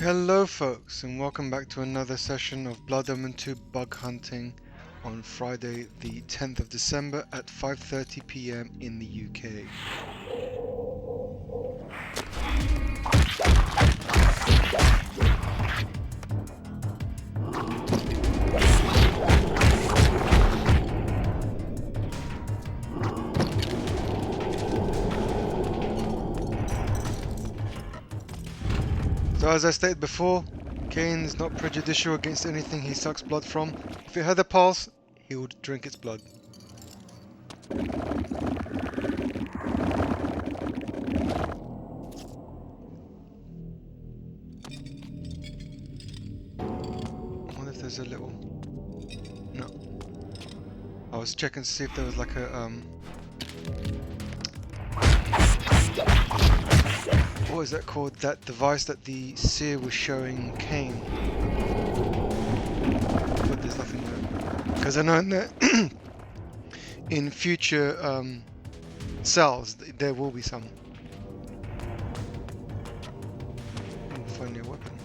Hello folks, and welcome back to another session of Blood Omen 2 bug hunting on Friday the 10th of December at 5:30 PM in the UK. So as I stated before, Kain is not prejudicial against anything he sucks blood from. If it had a pulse, he would drink its blood. I wonder if there's a little... No. I was checking to see if there was like a what is that called? That device that the seer was showing Kain. But there's nothing there. Because I know in, in future cells there will be some. Ooh, finally a weapon.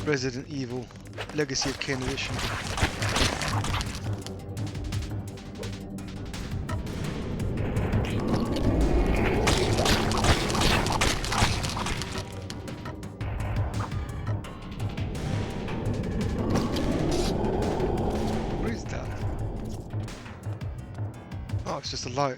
Resident Evil Legacy of Kain Edition. What is that? Oh, it's just a light.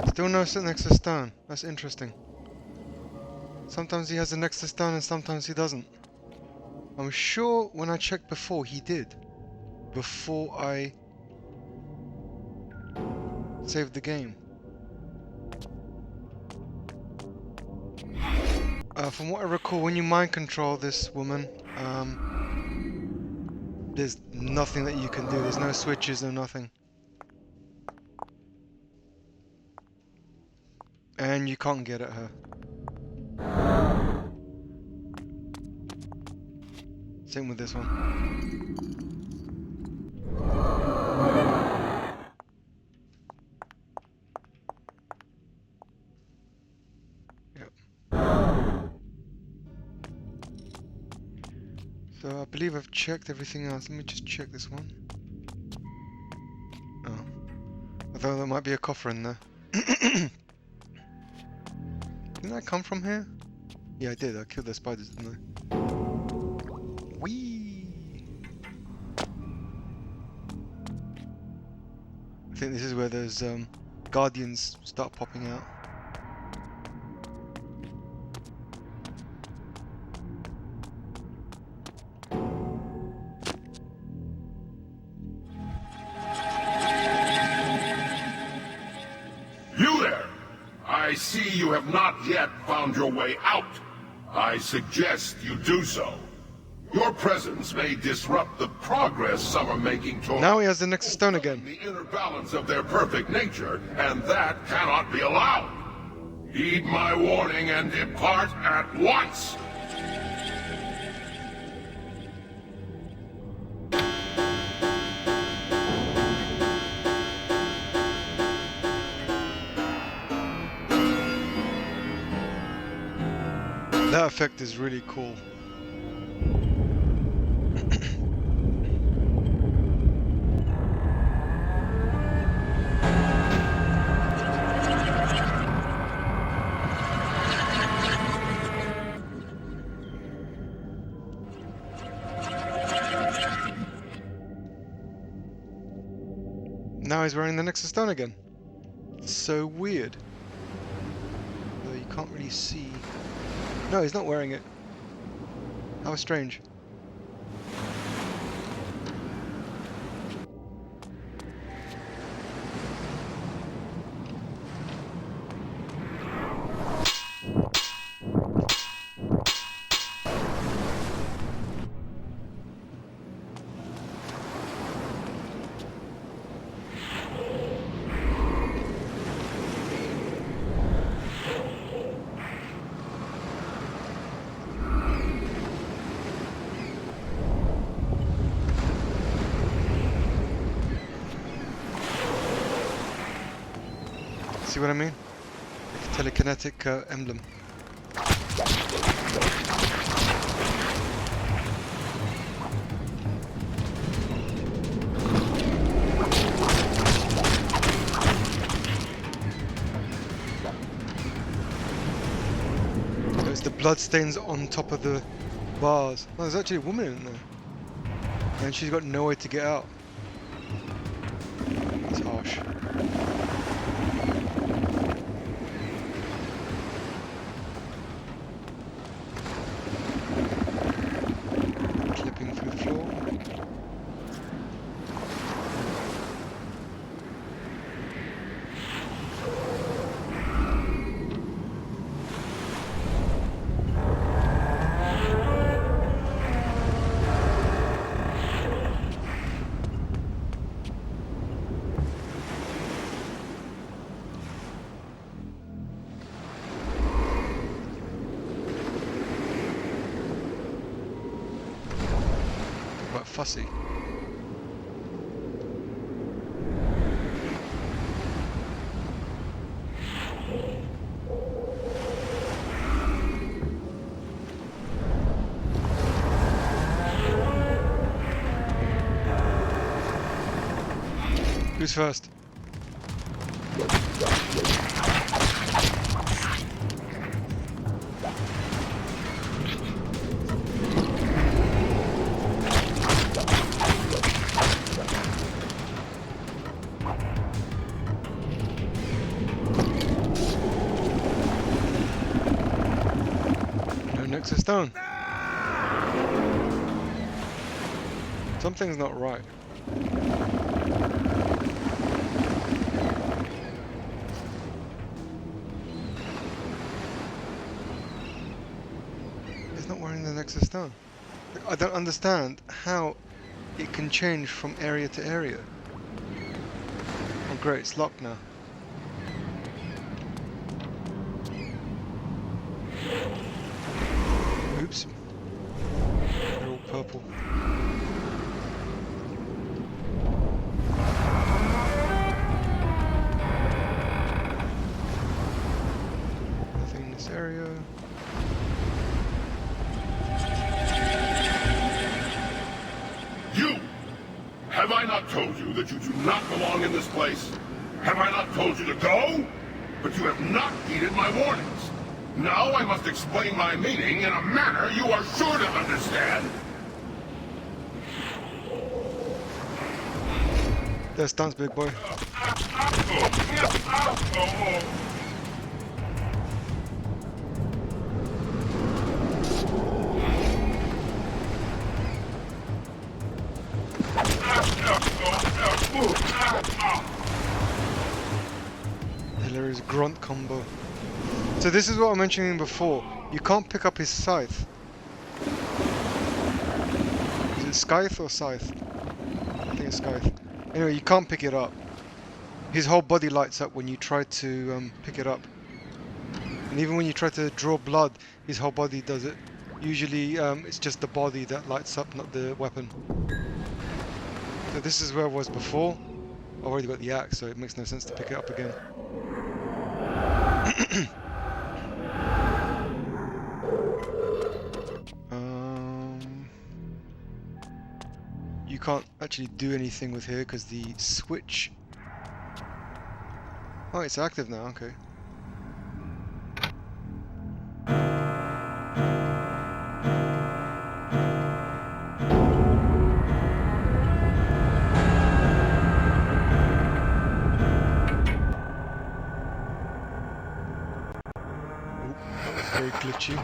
Still no Nexus Stone. That's interesting. Sometimes he has a Nexus Stone and sometimes he doesn't. I'm sure when I checked before he did. Before I saved the game. From what I recall, when you mind control this woman, there's nothing that you can do. There's no switches, no nothing. And you can't get at her. Same with this one. Yep. So I believe I've checked everything else. Let me just check this one. Oh. I thought there might be a coffer in there. Didn't I come from here? Yeah, I did. I killed the spiders, didn't I? Whee! I think this is where those guardians start popping out. You there! I see you have not yet found your way out. I suggest you do so. Your presence may disrupt the progress some are making toward Now he has the Nexus Stone again. the inner balance of their perfect nature, and that cannot be allowed. Heed my warning and depart at once! That effect is really cool. Now he's wearing the Nexus Stone again. It's so weird. Though you can't really see. No, he's not wearing it. How strange. See what I mean? Like a telekinetic emblem. There's the blood stains on top of the bars. Oh, there's actually a woman in there. And she's got no way to get out. That's harsh. Clipping through the floor. Quite fussy. Who's first? No Nexus Stone. Something's not right. He's not wearing the Nexus Stone. Like, I don't understand how it can change from area to area. Oh great, it's locked now. Oops. They're all purple. Nothing in this area. You! Have I not told you that you do not belong in this place? Have I not told you to go? But you have not heeded my warnings. Now I must explain my meaning in a manner you are sure to understand. There's Stunts, big boy. Hilarious grunt combo. So this is what I was mentioning before. You can't pick up his scythe. Is it scythe or scythe? I think it's scythe. Anyway, you can't pick it up. His whole body lights up when you try to pick it up. And even when you try to draw blood, his whole body does it. Usually it's just the body that lights up, not the weapon. So this is where I was before. I've already got the axe, so it makes no sense to pick it up again. You can't actually do anything with here because the switch... Oh, it's active now, okay. That was very glitchy.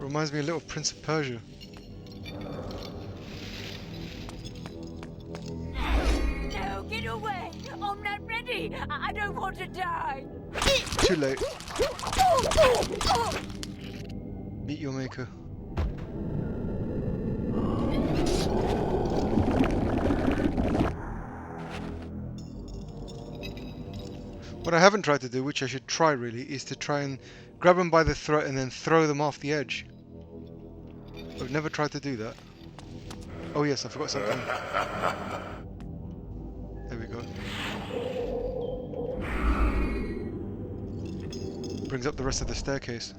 Reminds me a little of Prince of Persia. No, get away! I'm not ready! I don't want to die! Too late. Meet your maker. What I haven't tried to do, which I should try really, is to try and grab them by the throat and then throw them off the edge. I've never tried to do that. Oh yes, I forgot something. There we go. Brings up the rest of the staircase.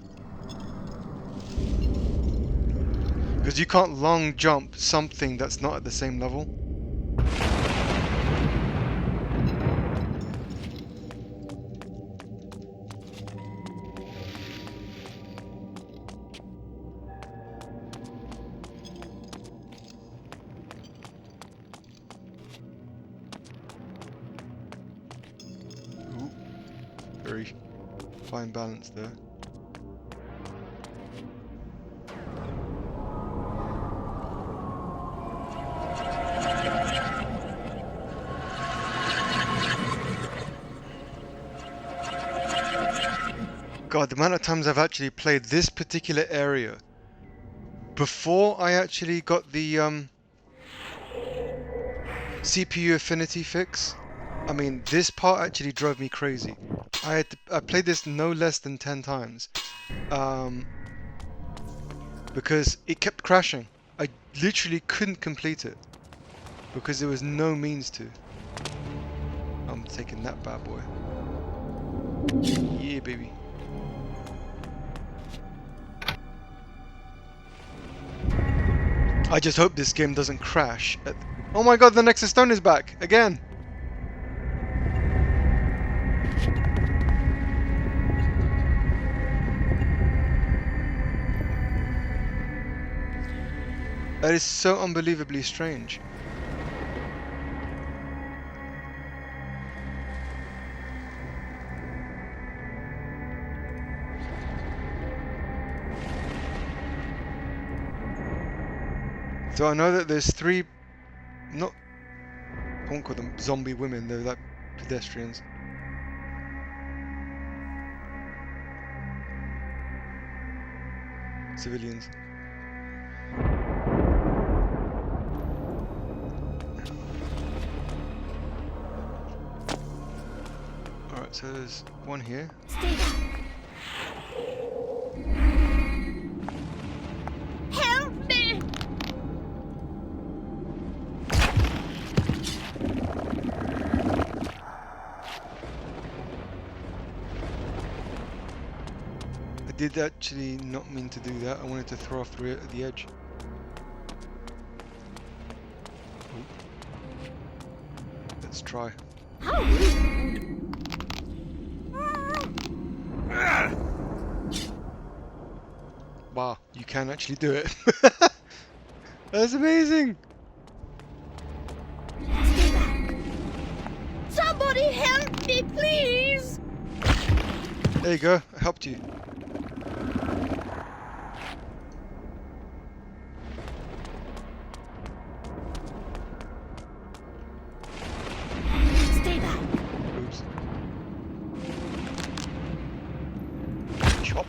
Because you can't long jump something that's not at the same level. Ooh, very fine balance there. God, the amount of times I've actually played this particular area before I actually got the CPU affinity fix. I mean, this part actually drove me crazy. I played this no less than 10 times because it kept crashing. I literally couldn't complete it because there was no means to. I'm taking that bad boy. Yeah, baby. I just hope this game doesn't crash. Oh my god, the Nexus Stone is back! Again! That is so unbelievably strange. So I know that there's three, I won't call them zombie women, they're like pedestrians. Civilians. Alright, so there's one here. Stay back. Help me! I did actually not mean to do that. I wanted to throw off the edge. Ooh. Let's try. How rude! Wow, you can actually do it. That's amazing. Stay back. Somebody help me, please! There you go, I helped you. Stay back. Oops. Chop.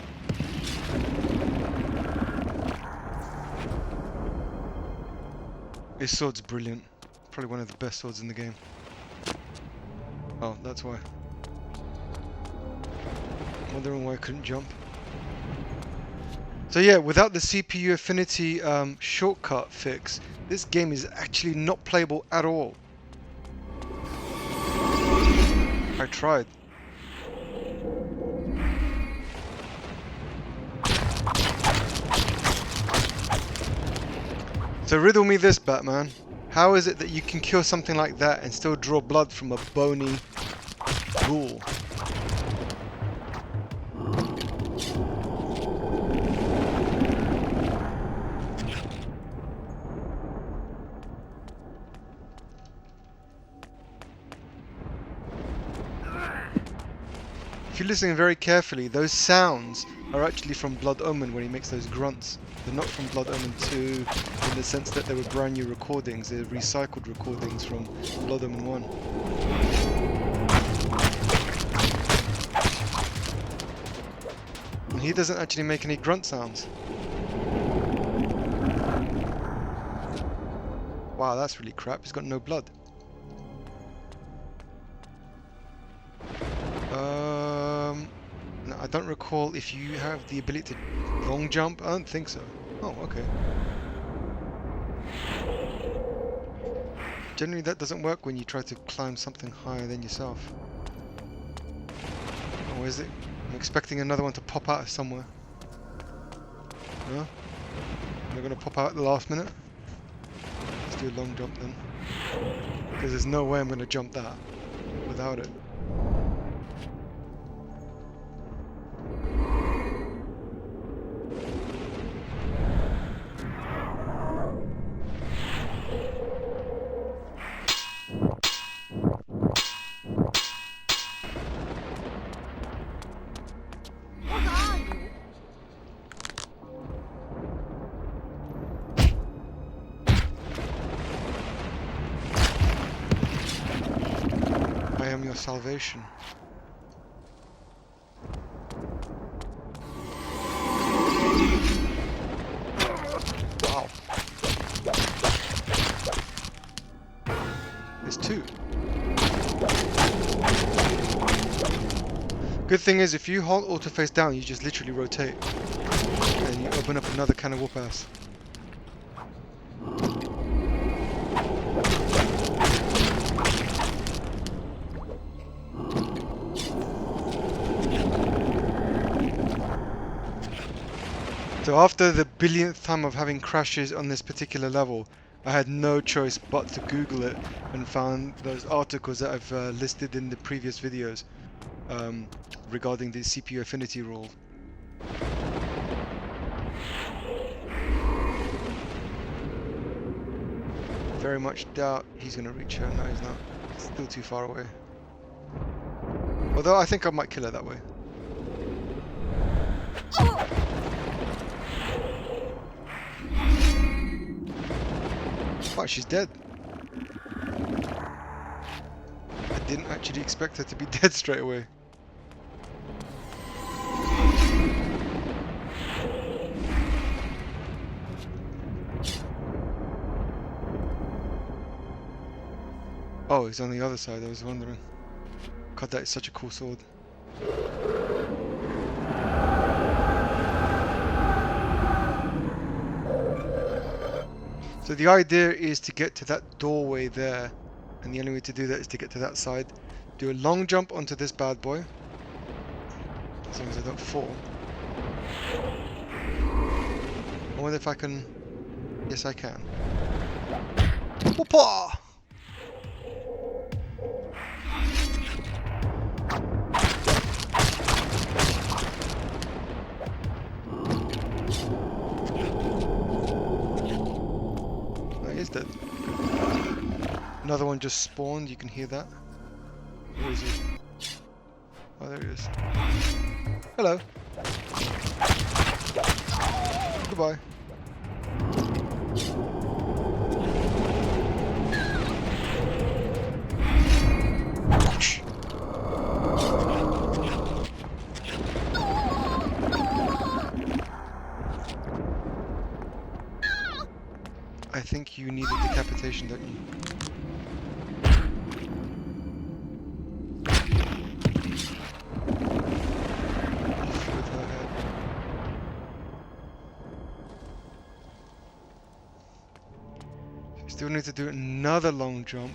This sword's brilliant. Probably one of the best swords in the game. Oh, that's why. Wondering why I couldn't jump. So yeah, without the CPU affinity shortcut fix, this game is actually not playable at all. I tried. So riddle me this, Batman. How is it that you can kill something like that and still draw blood from a bony ghoul? If you're listening very carefully, those sounds are actually from Blood Omen when he makes those grunts. They're not from Blood Omen 2 in the sense that they were brand new recordings, they're recycled recordings from Blood Omen 1. And he doesn't actually make any grunt sounds. Wow, that's really crap, he's got no blood. don't recall if you have the ability to long jump. I don't think so. Oh, okay. Generally that doesn't work when you try to climb something higher than yourself. Or is it? I'm expecting another one to pop out of somewhere. No? They're gonna pop out at the last minute? Let's do a long jump then. Because there's no way I'm gonna jump that without it. I am your salvation. Wow. There's two. Good thing is if you hold auto face down you just literally rotate. And you open up another can of whoop ass. So after the billionth time of having crashes on this particular level, I had no choice but to Google it and found those articles that I've listed in the previous videos regarding the CPU affinity rule. Very much doubt he's going to reach her. No, he's not. It's still too far away. Although I think I might kill her that way. Oh, she's dead. I didn't actually expect her to be dead straight away. Oh, he's on the other side, I was wondering. God, that is such a cool sword. So the idea is to get to that doorway there, and the only way to do that is to get to that side. Do a long jump onto this bad boy, as long as I don't fall. I wonder if I can... Yes, I can. Whoopah! Is dead. Another one just spawned, you can hear that. Where is he? Oh, there he is. Hello. Goodbye. I think you need a decapitation, don't you? Off with her head. Still need to do another long jump.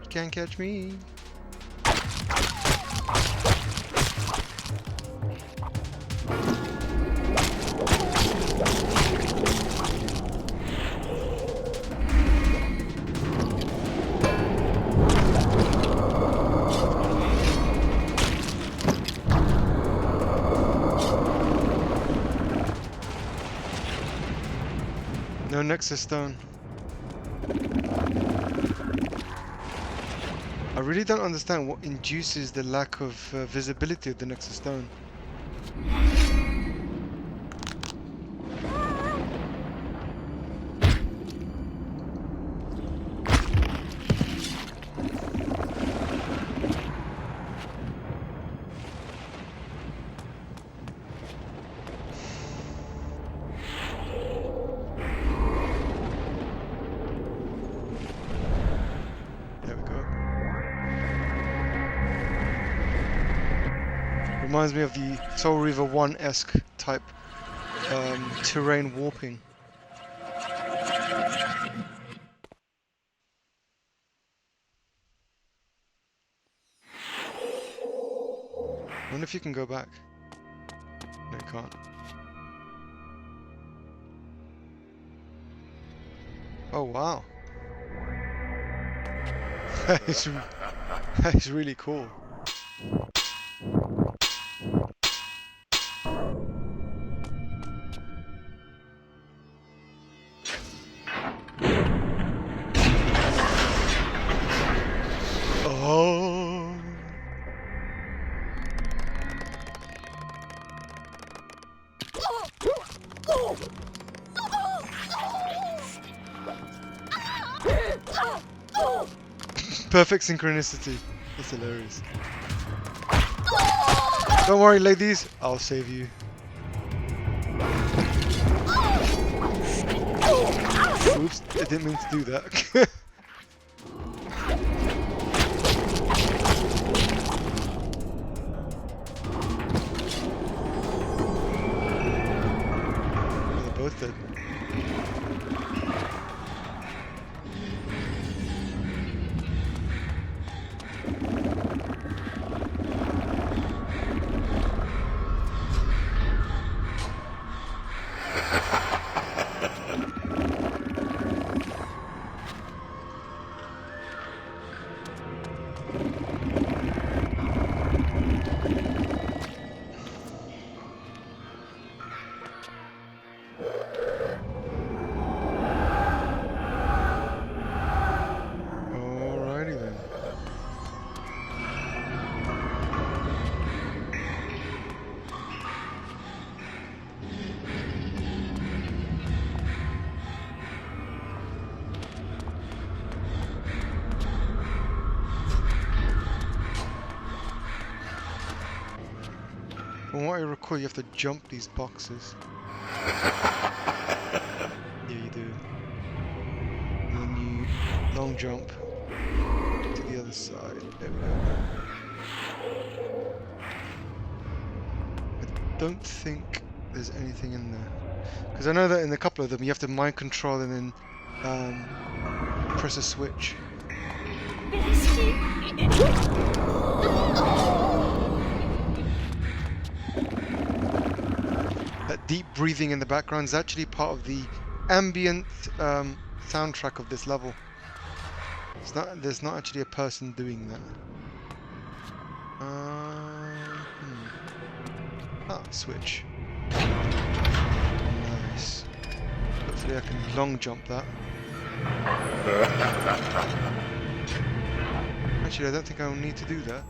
Can't catch me. No Nexus Stone. I really don't understand what induces the lack of visibility of the Nexus Stone. reminds me of the Soul Reaver 1-esque type terrain warping. I wonder if you can go back. No, you can't. Oh wow. That is really cool. Oh. Perfect synchronicity. That's hilarious. Don't worry, ladies. I'll save you. Oops, I didn't mean to do that. They're both dead. Alrighty then. From what I recall, you have to jump these boxes. Yeah, you do. And then you long jump to the other side. There we go. I don't think there's anything in there. Because I know that in a couple of them you have to mind control and then press a switch. That deep breathing in the background is actually part of the ambient soundtrack of this level. It's not. There's not actually a person doing that. Ah, switch. Nice. Hopefully I can long jump that. Actually, I don't think I'll need to do that.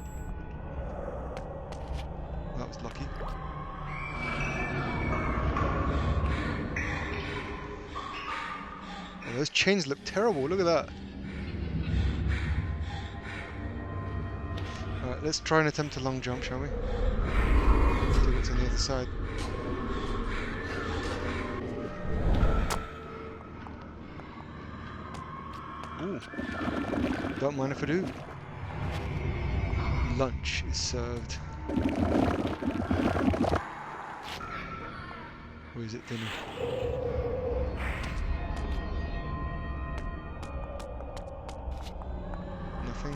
That was lucky. Oh, those chains look terrible, look at that. Alright, let's try and attempt a long jump, shall we? See what's on the other side. Ooh. Don't mind if I do. Lunch is served. Or is it dinner? Nothing.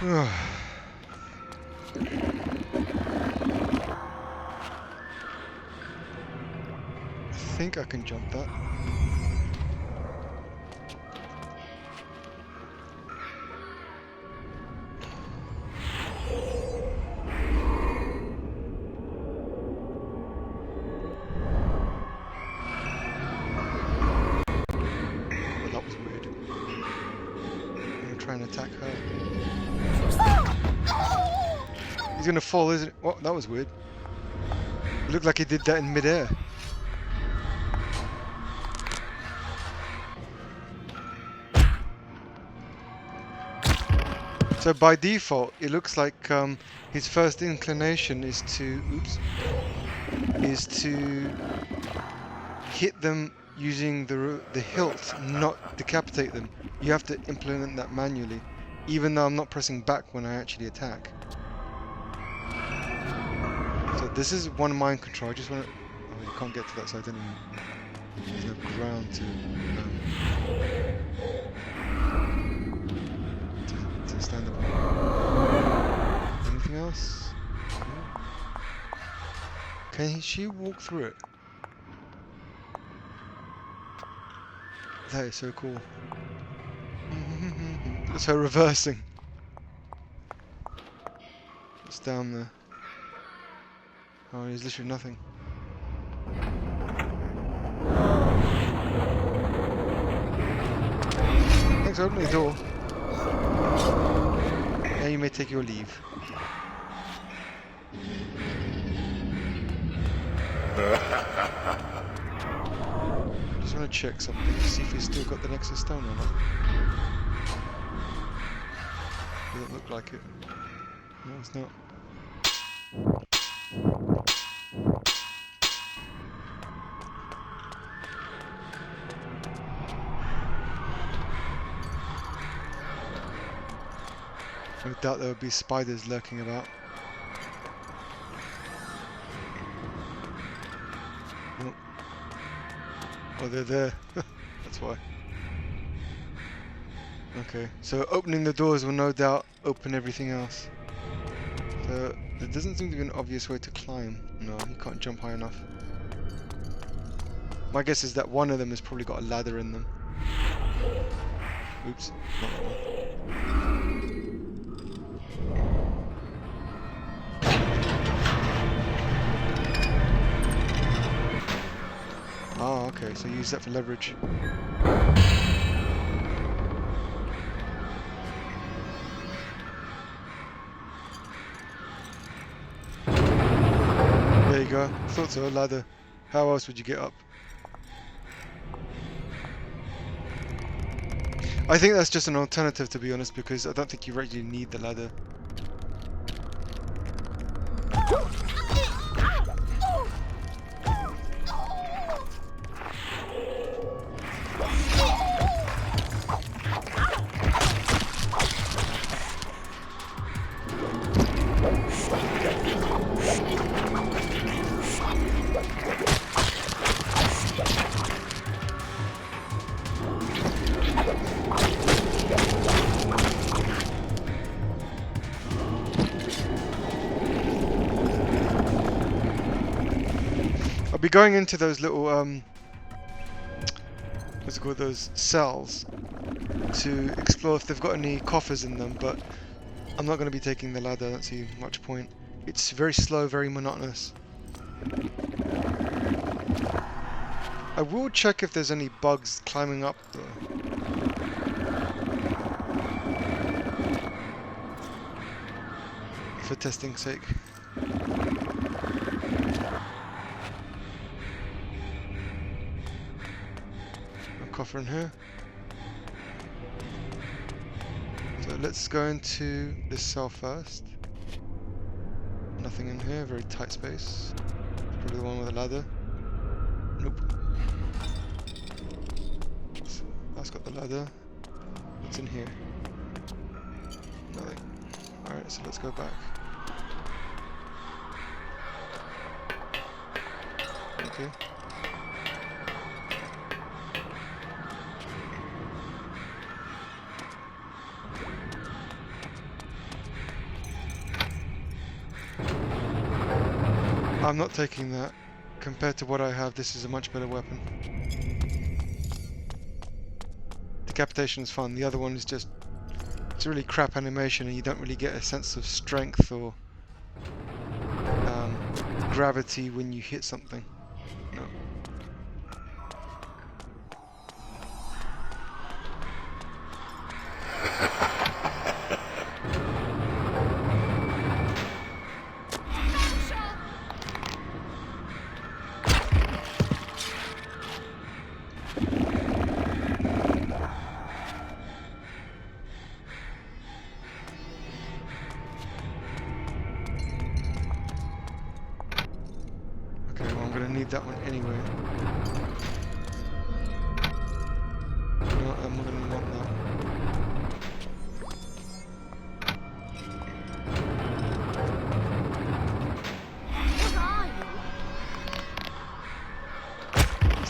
I think I can jump that. Oh, that was weird. I'm gonna try and attack her. He's gonna fall, isn't it? Oh, that was weird. It looked like he did that in midair. So by default, it looks like his first inclination is to, hit them using the hilt, not decapitate them. You have to implement that manually, even though I'm not pressing back when I actually attack. So this is one mind control. I just want to. Oh, you can't get to that side anymore. There's no ground to stand up on. Anything else? No. Can she walk through it? That is so cool. It's her reversing. It's down there. Oh, there's literally nothing. Thanks for opening the door. Now you may take your leave. Just want to check something to see if he's still got the Nexus Stone or not. Doesn't look like it. No, it's not. No doubt there would be spiders lurking about. Oh, oh they're there. That's why. Okay, so opening the doors will no doubt open everything else. So there doesn't seem to be an obvious way to climb. No, you can't jump high enough. My guess is that one of them has probably got a ladder in them. Oops, not that one. Ah, okay, so use that for leverage. There you go. Thought so, a ladder. How else would you get up? I think that's just an alternative, to be honest, because I don't think you actually need the ladder. I'll be going into those little what's it called, those cells, to explore if they've got any coffers in them, but I'm not going to be taking the ladder. I don't see much point. It's very slow, very monotonous. I will check if there's any bugs climbing up though. For testing's sake. Coffer in here. So let's go into this cell first. Nothing in here, very tight space. Probably the one with a ladder. Nope. So that's got the ladder. What's in here? Nothing. Alright, so let's go back. Okay. I'm not taking that. Compared to what I have, this is a much better weapon. Decapitation is fun. The other one is just... it's a really crap animation and you don't really get a sense of strength or gravity when you hit something. No.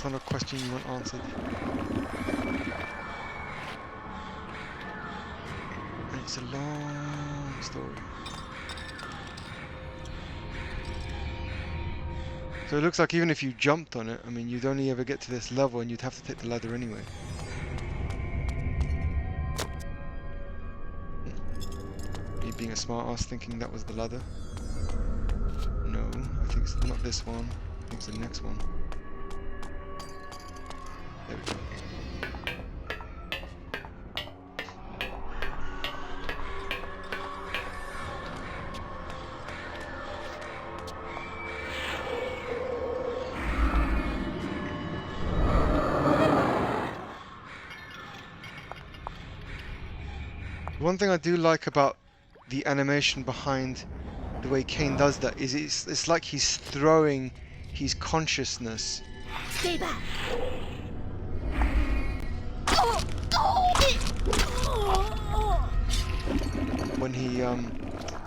That's not a question you want answered. And it's a long story. So it looks like even if you jumped on it, I mean, you'd only ever get to this level and you'd have to take the ladder anyway. Me being a smart ass thinking that was the ladder. No, I think it's not this one. I think it's the next one. There we go. One thing I do like about the animation behind the way Kain does that is it's like he's throwing his consciousness. Stay back. When he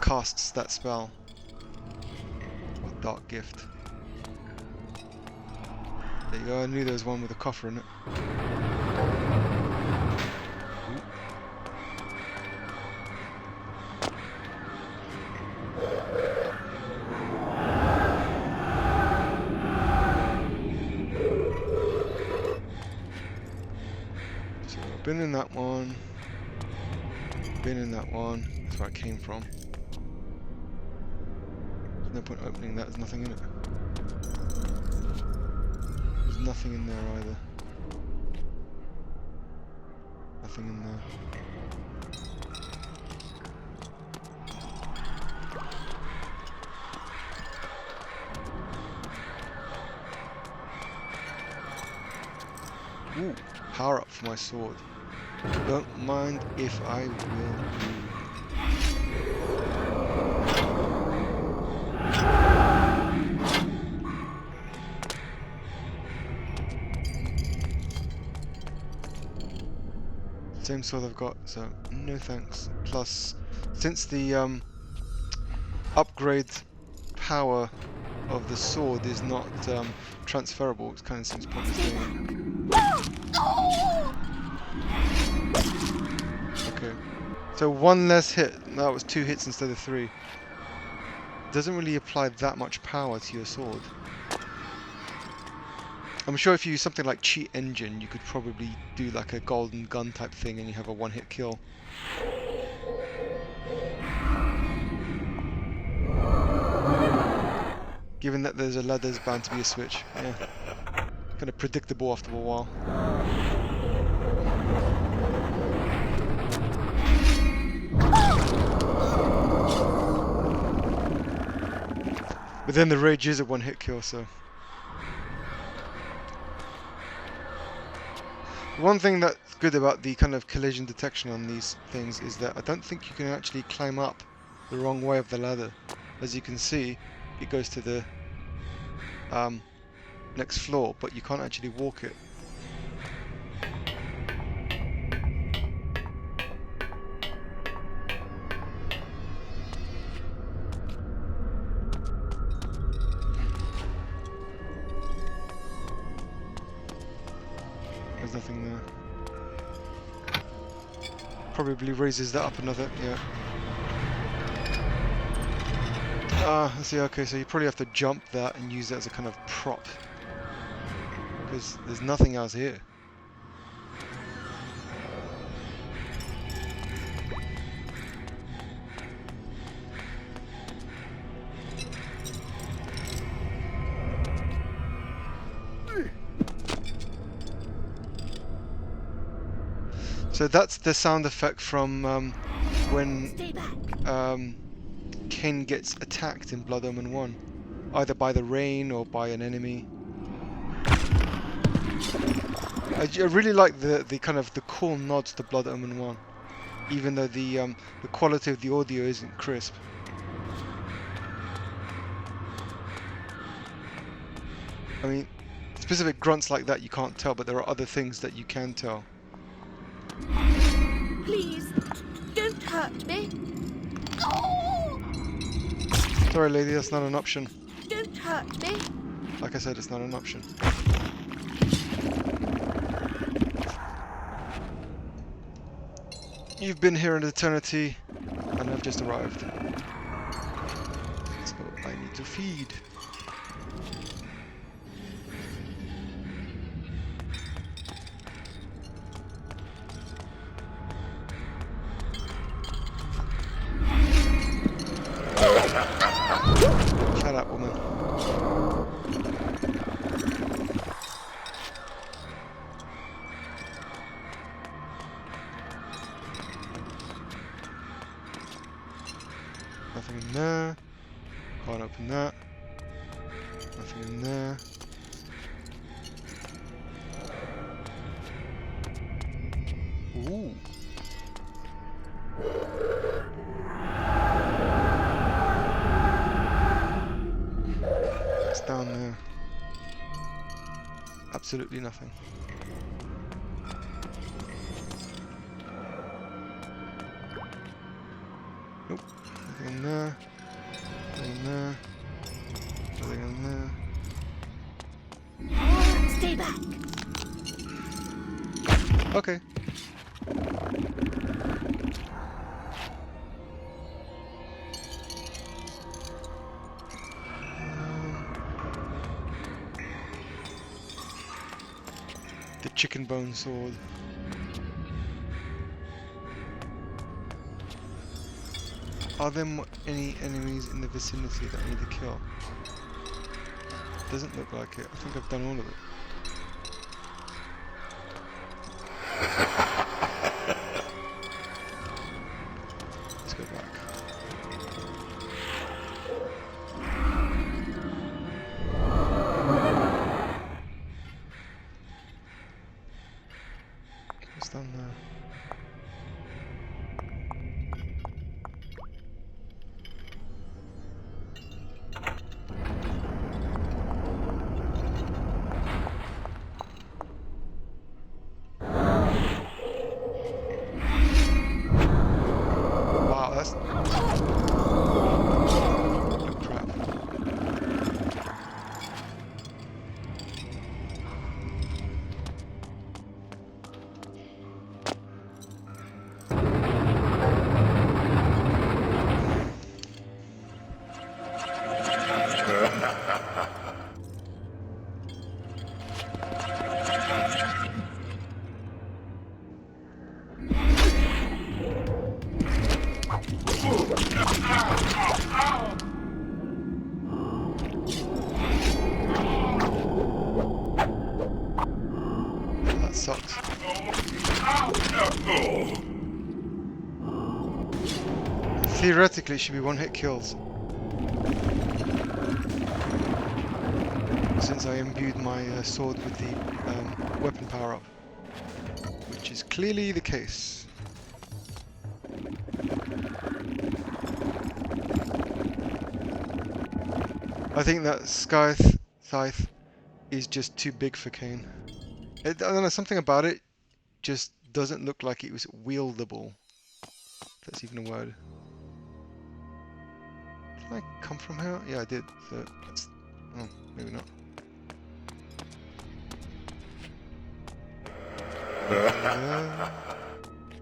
casts that spell. Or dark gift. There you go, I knew there was one with a coffer in it. Been in that one. Been in that one. That's where it came from. There's no point opening that, there's nothing in it. There's nothing in there either. Nothing in there. Ooh, power up for my sword. Don't mind if I will do. Same sword I've got, so no thanks. Plus, since the upgrade power of the sword is not transferable, it kind of seems pointless doing it. Okay, so one less hit. That was 2 hits instead of 3. Doesn't really apply that much power to your sword. I'm sure if you use something like Cheat Engine, you could probably do like a golden gun type thing and you have a one-hit kill. Given that there's a ladder, there's bound to be a switch. Yeah. Kind of predictable after a while. But then the rage is a one-hit kill, so... One thing that's good about the kind of collision detection on these things is that I don't think you can actually climb up the wrong way of the ladder. As you can see, it goes to the next floor, but you can't actually walk it. There's nothing there. Probably raises that up another, yeah. I see, okay, so you probably have to jump that and use that as a kind of prop. Because there's nothing else here. So that's the sound effect from when Kain gets attacked in Blood Omen 1, either by the rain or by an enemy. I really like the kind of the cool nods to Blood Omen 1, even though the quality of the audio isn't crisp. I mean, specific grunts like that you can't tell, but there are other things that you can tell. Please, don't hurt me. Sorry lady, that's not an option. Don't hurt me. Like I said, it's not an option. You've been here an eternity, and I've just arrived. So I need to feed. Shut up, woman. Nothing in there. Can't open that. Nothing in there. Ooh. It's down there. Absolutely nothing. Nope. Nothing in there. Nothing in there. Nothing in there. Stay back. Okay. The chicken bone sword. Are there any enemies in the vicinity that I need to kill? Doesn't look like it. I think I've done all of it. Let's go back. What's down there? Wow, that's... Oh, crap. That sucks. Theoretically, it should be one-hit kills. Since I imbued my sword with the weapon power-up. Which is clearly the case. I think that scythe is just too big for Kain. I don't know, something about it just doesn't look like it was wieldable. If that's even a word. Did I come from here? Yeah, I did. So that's... Oh, maybe not.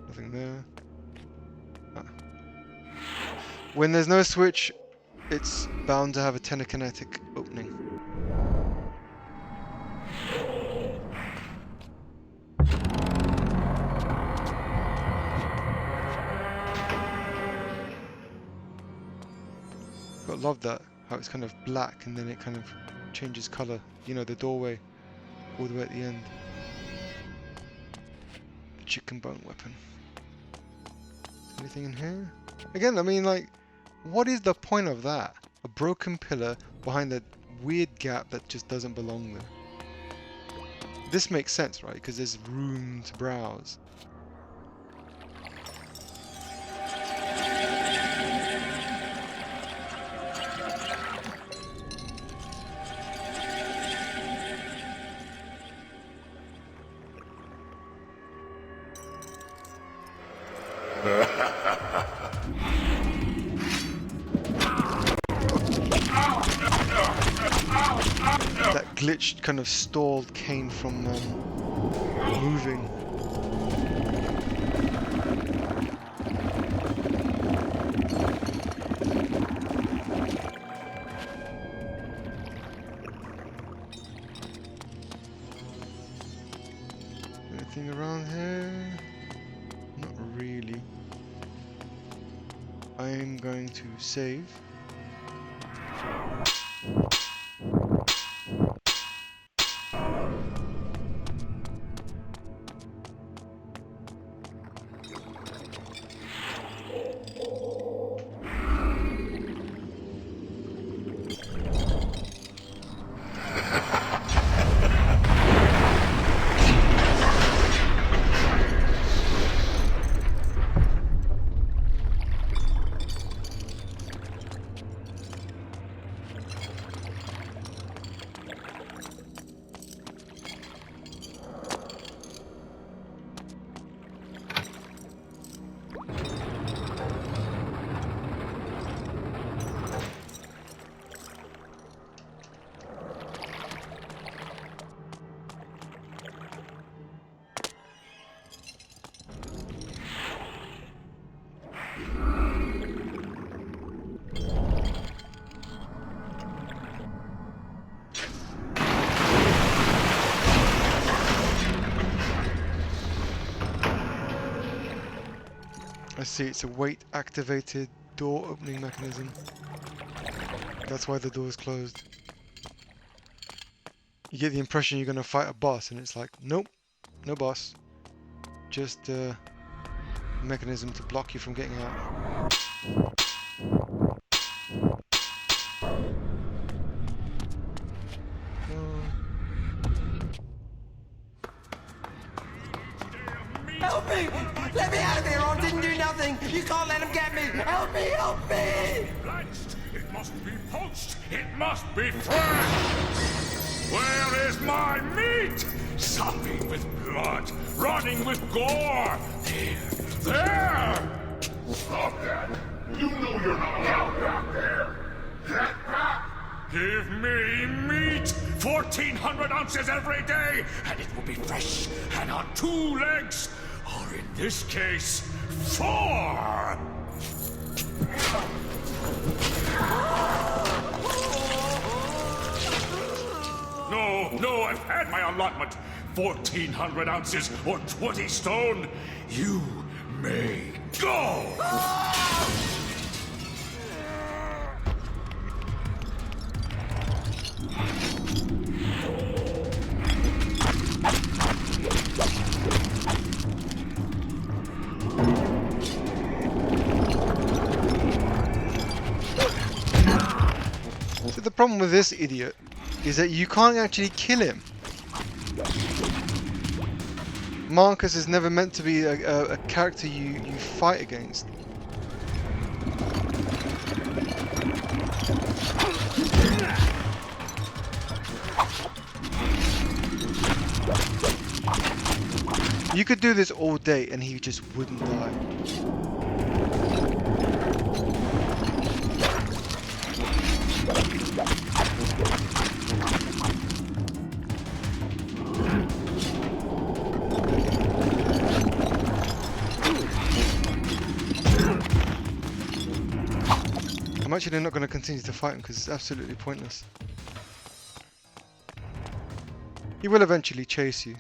Nothing there. Ah. When there's no switch, it's bound to have a telekinetic opening. But love that, how it's kind of black and then it kind of changes colour. You know, the doorway, all the way at the end. The chicken bone weapon. Anything in here? Again, I mean, like, what is the point of that? A broken pillar behind a weird gap that just doesn't belong there. This makes sense, right? Because there's room to browse. That glitch kind of stalled Kain from moving. Anything around here? Not really. I'm going to save. I see, it's a weight activated door opening mechanism. That's why the door's closed. You get the impression you're going to fight a boss, and it's like, nope, no boss. Just a mechanism to block you from getting out. Help me! Let me out of here! I didn't do nothing! You can't let him get me! Help me! Help me! Blanched! It must be poached! It must be fresh! Where is my meat? Sopping with blood, running with gore! There! Stop that! You know you're not allowed back there! Get back! Give me meat! 1,400 ounces every day, and it will be fresh and on 2 legs! Or in this case, 4! No, I've had my allotment. 1,400 ounces or 20 stone. You may go! So the problem with this idiot is that you can't actually kill him. Marcus is never meant to be a character you fight against. You could do this all day and he just wouldn't die. I'm actually not going to continue to fight him because it's absolutely pointless. He will eventually chase you.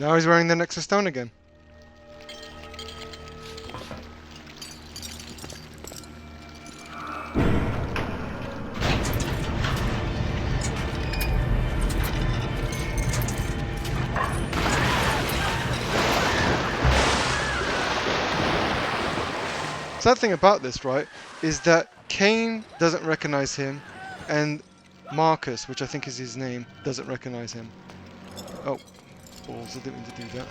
Now he's wearing the Nexus Stone again. Sad thing about this, right, is that Kain doesn't recognize him, and Marcus, which I think is his name, doesn't recognize him. Oh, balls, I didn't mean to do that.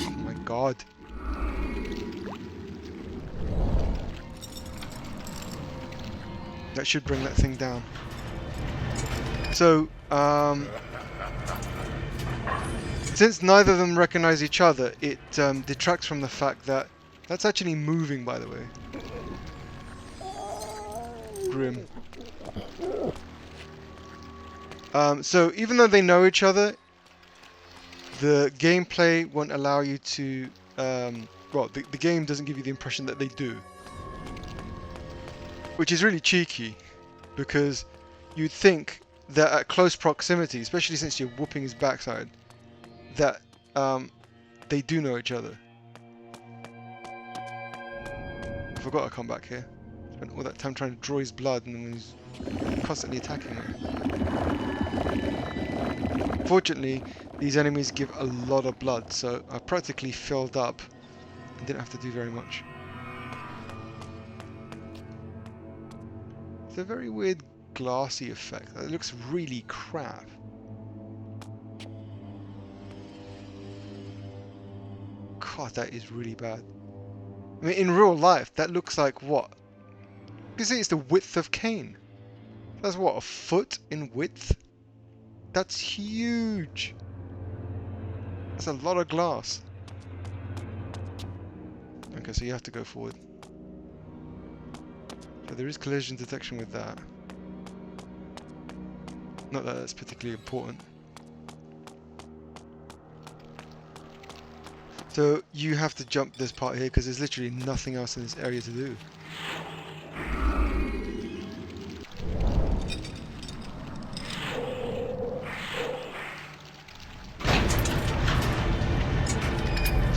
Oh my god. That should bring that thing down. So, since neither of them recognize each other, it detracts from the fact that that's actually moving, by the way. Grim. So even though they know each other, the gameplay won't allow you to well, the game doesn't give you the impression that they do. Which is really cheeky, because you'd think that at close proximity, especially since you're whooping his backside, that they do know each other. I forgot I come back here. Spent all that time trying to draw his blood and then he's constantly attacking me. Fortunately, these enemies give a lot of blood, so I practically filled up and didn't have to do very much. It's a very weird glassy effect. It looks really crap. God, that is really bad. I mean, in real life, that looks like what? You see, it's the width of Kain. That's what, a foot in width? That's huge. That's a lot of glass. Okay, so you have to go forward. So there is collision detection with that. Not that that's particularly important. So you have to jump this part here because there's literally nothing else in this area to do.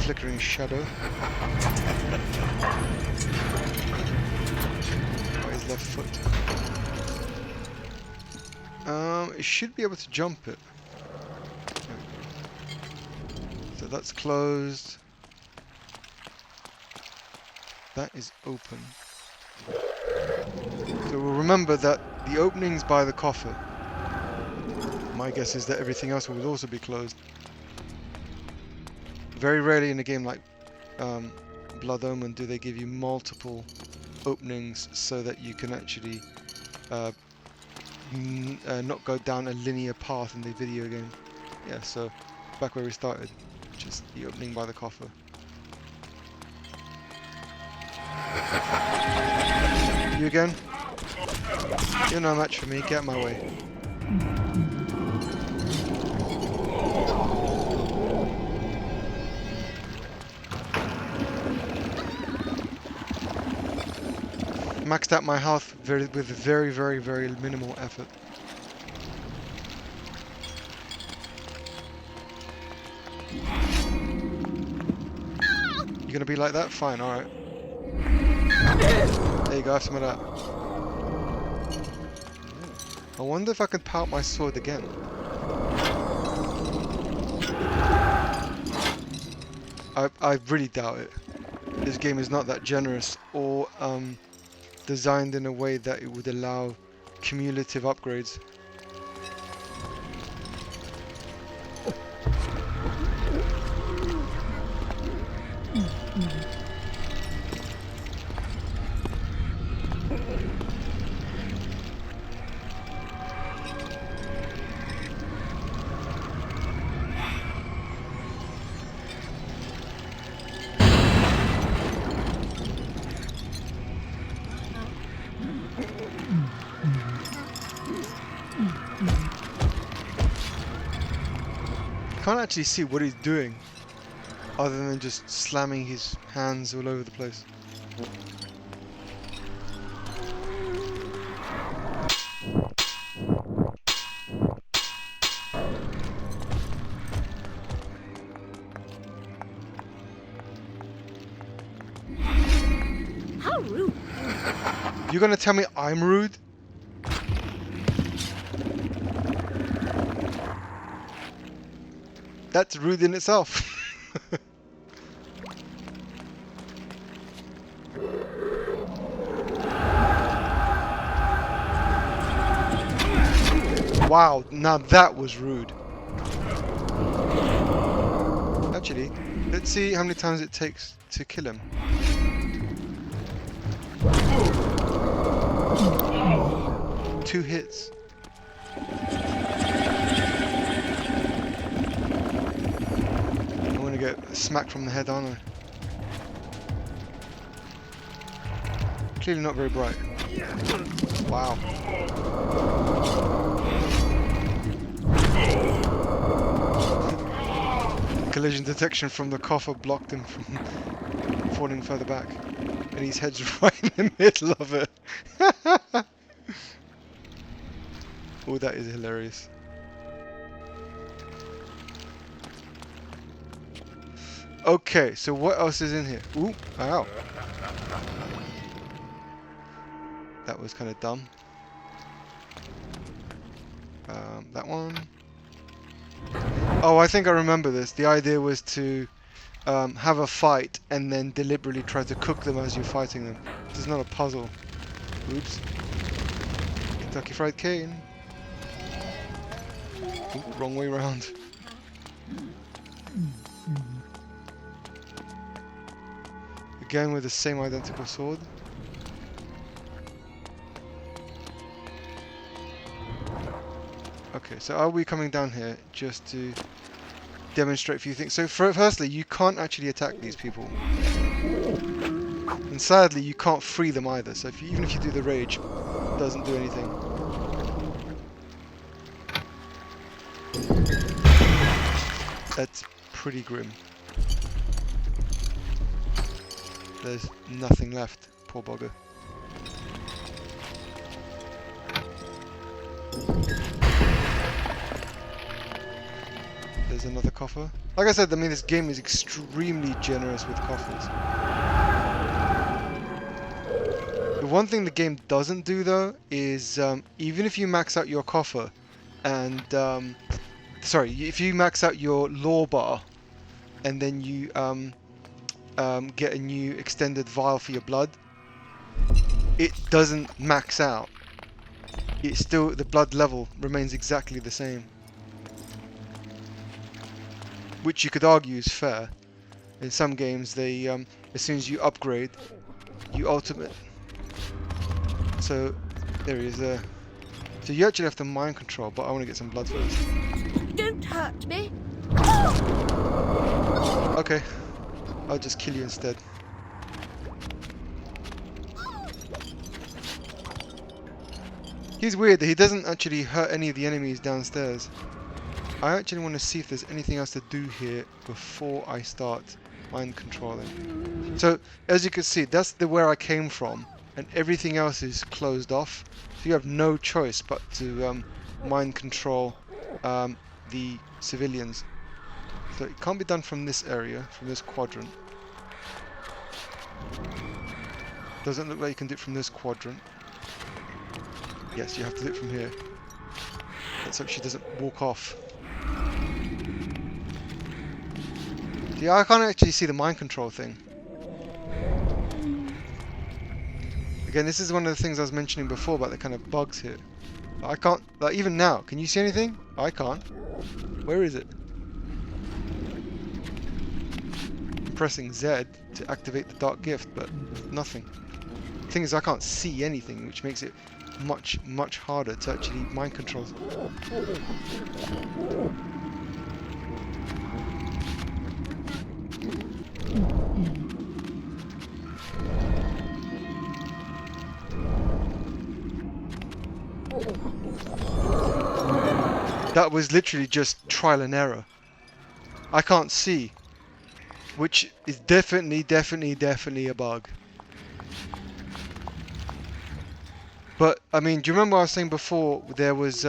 Flickering shadow. Oh, his left foot. It should be able to jump it. So that's closed. That is open. So we'll remember that the opening's by the coffer. My guess is that everything else will also be closed. Very rarely in a game like Blood Omen do they give you multiple openings so that you can actually not go down a linear path in the video game. Yeah, so back where we started, just the opening by the coffer. You again? You're no match for me, get out of my way. Maxed out my health with very minimal effort. You gonna be like that? Fine, alright. There you go, have some of that. I wonder if I can power up my sword again. I really doubt it. This game is not that generous or designed in a way that it would allow cumulative upgrades. Can't actually see what he's doing other than just slamming his hands all over the place. How rude. You're gonna tell me I'm rude? That's rude in itself. Wow, now that was rude. Actually, let's see how many times it takes to kill him. Two hits. Get smacked from the head, aren't I? Clearly not very bright. Wow. collision detection from the coffer blocked him from falling further back. And his head's right in the middle of it. Oh, that is hilarious. Okay, so what else is in here? Ooh, ow. That was kind of dumb. That one. Oh, I think I remember this. The idea was to have a fight and then deliberately try to cook them as you're fighting them. This is not a puzzle. Oops. Kentucky Fried Kain. Ooh, wrong way round. Again with the same identical sword. Okay, so are we coming down here just to demonstrate a few things? So firstly, you can't actually attack these people. And sadly, you can't free them either. So even if you do the rage, it doesn't do anything. That's pretty grim. There's nothing left, poor bugger. There's another coffer. Like I said, I mean, this game is extremely generous with coffers. The one thing the game doesn't do, though, is even if you max out your coffer and sorry, if you max out your lore bar and then you get a new extended vial for your blood, it doesn't max out. It's still, the blood level remains exactly the same, which you could argue is fair. In some games, they as soon as you upgrade, you ultimate. So there he is there. So you actually have to mind control, but I want to get some blood first. Don't hurt me. Okay, I'll just kill you instead. He's weird that he doesn't actually hurt any of the enemies downstairs. I actually want to see if there's anything else to do here before I start mind controlling. So as you can see, that's where I came from, and everything else is closed off. So you have no choice but to mind control the civilians. So it can't be done from this area, from this quadrant. Doesn't look like you can do it from this quadrant. Yes, you have to do it from here. Let's hope she doesn't walk off. Yeah, I can't actually see the mind control thing. Again, this is one of the things I was mentioning before about the kind of bugs here. I can't, like even now, can you see anything? I can't. Where is it? I'm pressing Z to activate the dark gift, but nothing. The thing is, I can't see anything, which makes it much harder to actually mind control. That was literally just trial and error. I can't see, which is definitely a bug. But I mean, do you remember I was saying before there was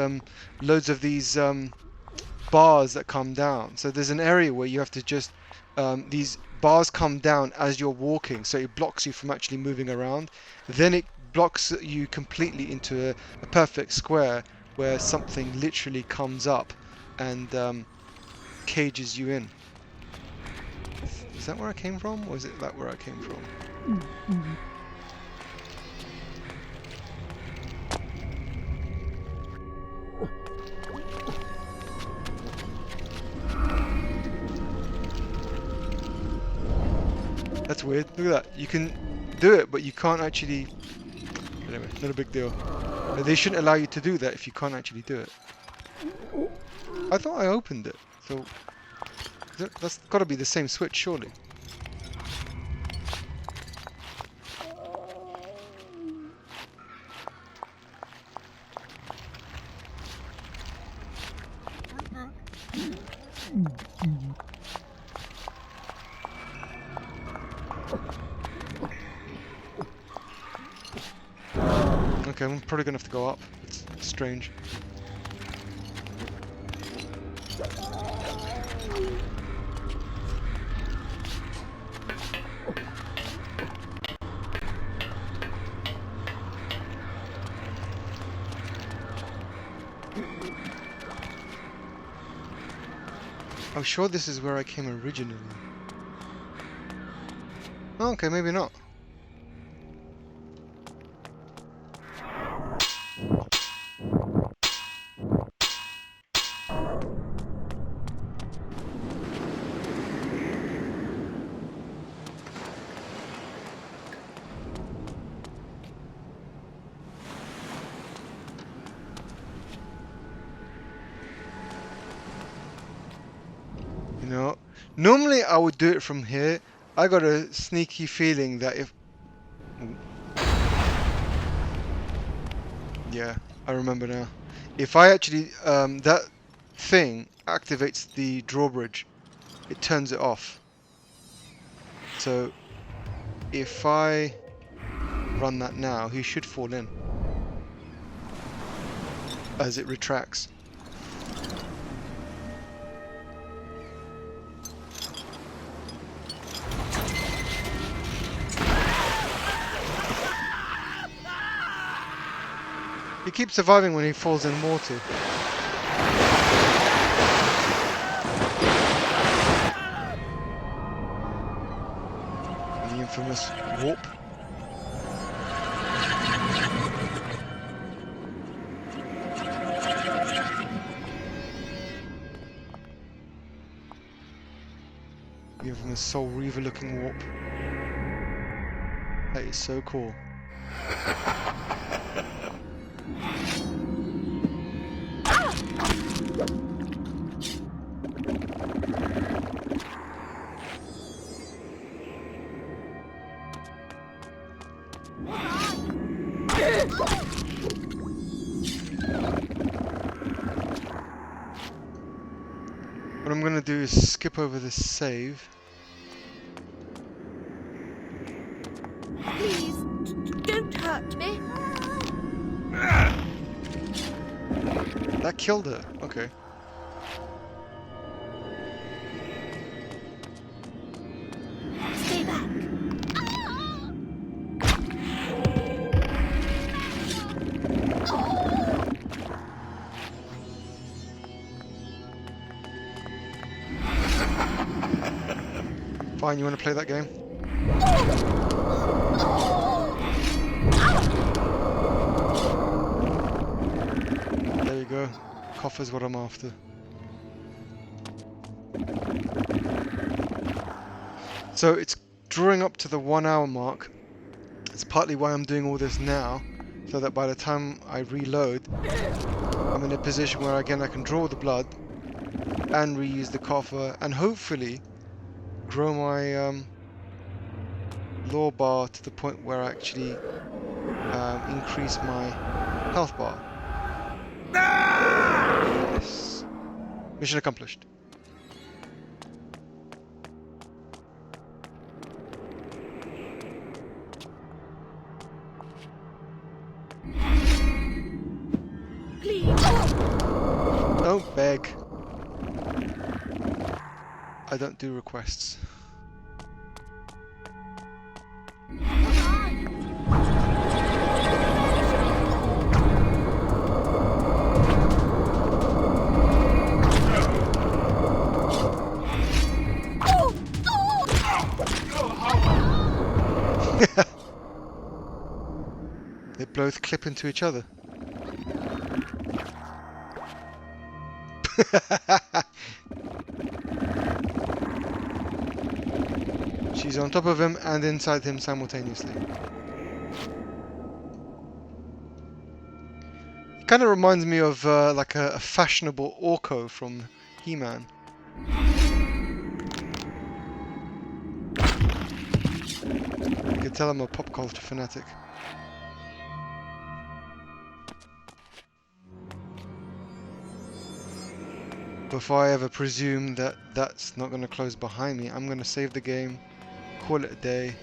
loads of these bars that come down? So there's an area where you have to just these bars come down as you're walking, so it blocks you from actually moving around. Then it blocks you completely into a perfect square where something literally comes up and cages you in. Is that where I came from, or is it that where I came from? That's weird. Look at that. You can do it, but you can't actually... Anyway, not a big deal. They shouldn't allow you to do that if you can't actually do it. I thought I opened it, so... That's got to be the same switch, surely. Okay, I'm probably gonna have to go up. It's strange. I'm sure this is where I came originally. Okay, maybe not. You know, normally I would do it from here. I got a sneaky feeling that if... Ooh. Yeah, I remember now. If I actually, that thing activates the drawbridge, it turns it off. So, if I run that now, he should fall in as it retracts. He keeps surviving when he falls in water. The infamous warp. The infamous Soul Reaver looking warp. That is so cool. What I'm going to do is skip over this save. Please, don't hurt me. That killed her. Okay. Stay back. Fine, you want to play that game? There you go. Coffer's what I'm after. So it's drawing up to the 1 hour mark. It's partly why I'm doing all this now, so that by the time I reload, I'm in a position where again I can draw the blood and reuse the coffer and hopefully grow my lore bar to the point where I actually increase my health bar. Yes. Mission accomplished. Please. Don't beg. I don't do requests. They both clip into each other. She's on top of him and inside him simultaneously. It kind of reminds me of like a fashionable Orko from He-Man. You can tell I'm a pop culture fanatic. Before I ever presume that that's not going to close behind me, I'm going to save the game, call it a day.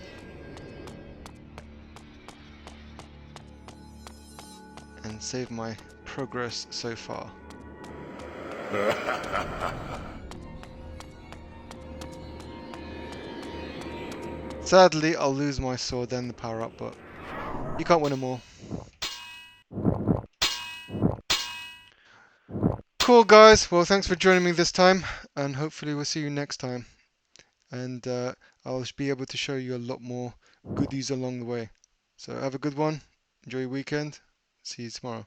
and save my progress so far. Sadly, I'll lose my sword and the power up, but you can't win them all. Cool, guys. Well, thanks for joining me this time, and hopefully we'll see you next time. And I'll be able to show you a lot more goodies along the way. So have a good one. Enjoy your weekend. See you tomorrow.